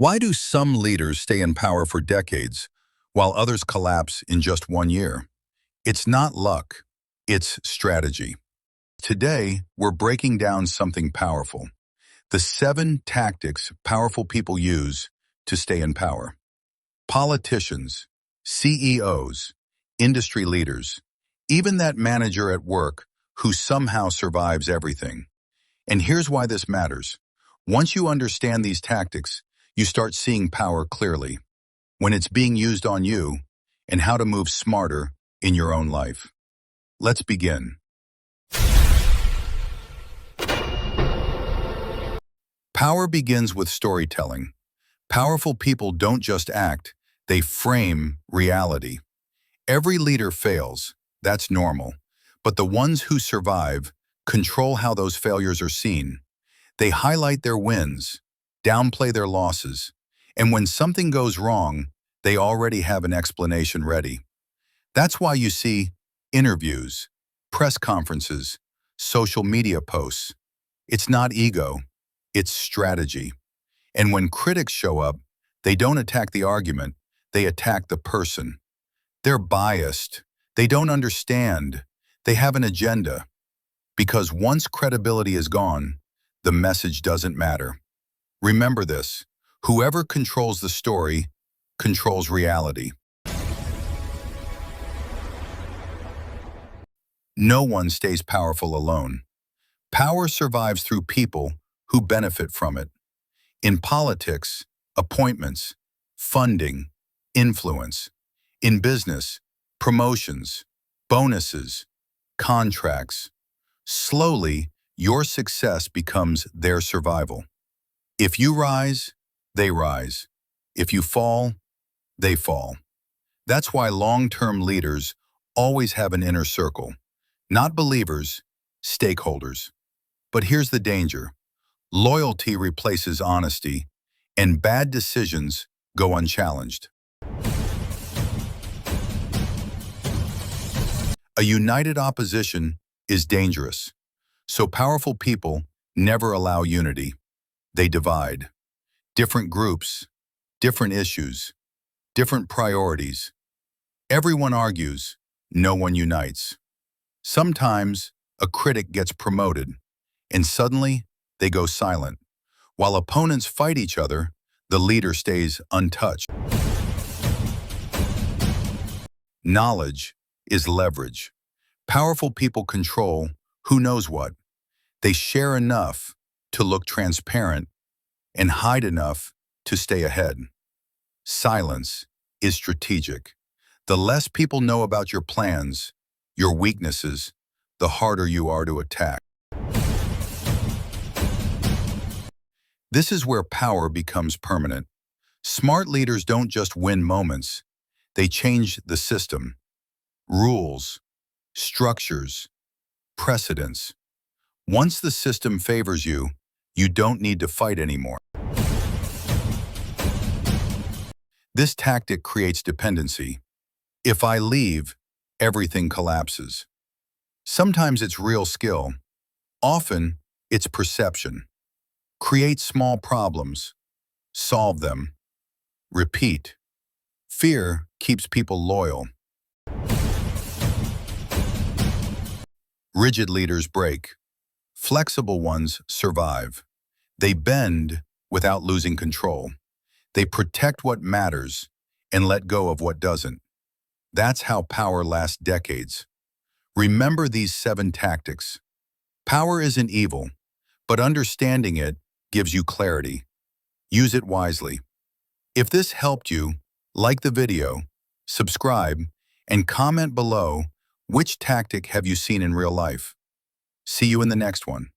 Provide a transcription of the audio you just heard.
Why do some leaders stay in power for decades, while others collapse in just 1 year? It's not luck, it's strategy. Today, we're breaking down something powerful. The 7 tactics powerful people use to stay in power. Politicians, CEOs, industry leaders, even that manager at work who somehow survives everything. And here's why this matters. Once you understand these tactics, you start seeing power clearly, when it's being used on you, and how to move smarter in your own life. Let's begin. Power begins with storytelling. Powerful people don't just act, they frame reality. Every leader fails, that's normal, but the ones who survive control how those failures are seen. They highlight their wins, downplay their losses, and when something goes wrong, they already have an explanation ready. That's why you see interviews, press conferences, social media posts. It's not ego, it's strategy. And when critics show up, they don't attack the argument, they attack the person. They're biased, they don't understand, they have an agenda. Because once credibility is gone, the message doesn't matter. Remember this, whoever controls the story controls reality. No one stays powerful alone. Power survives through people who benefit from it. In politics, appointments, funding, influence. In business, promotions, bonuses, contracts. Slowly, your success becomes their survival. If you rise, they rise. If you fall, they fall. That's why long-term leaders always have an inner circle. Not believers, stakeholders. But here's the danger. Loyalty replaces honesty, and bad decisions go unchallenged. A united opposition is dangerous. So powerful people never allow unity. They divide. Different groups, different issues, different priorities. Everyone argues, no one unites. Sometimes a critic gets promoted, and suddenly they go silent. While opponents fight each other, the leader stays untouched. Knowledge is leverage. Powerful people control who knows what. They share enough to look transparent and hide enough to stay ahead. Silence is strategic. The less people know about your plans, your weaknesses, the harder you are to attack. This is where power becomes permanent. Smart leaders don't just win moments, they change the system. Rules, structures, precedents. Once the system favors you, you don't need to fight anymore. This tactic creates dependency. If I leave, everything collapses. Sometimes it's real skill. Often, it's perception. Create small problems. Solve them. Repeat. Fear keeps people loyal. Rigid leaders break. Flexible ones survive. They bend without losing control. They protect what matters and let go of what doesn't. That's how power lasts decades. Remember these 7 tactics. Power isn't evil, but understanding it gives you clarity. Use it wisely. If this helped you, like the video, subscribe, and comment below which tactic have you seen in real life. See you in the next one.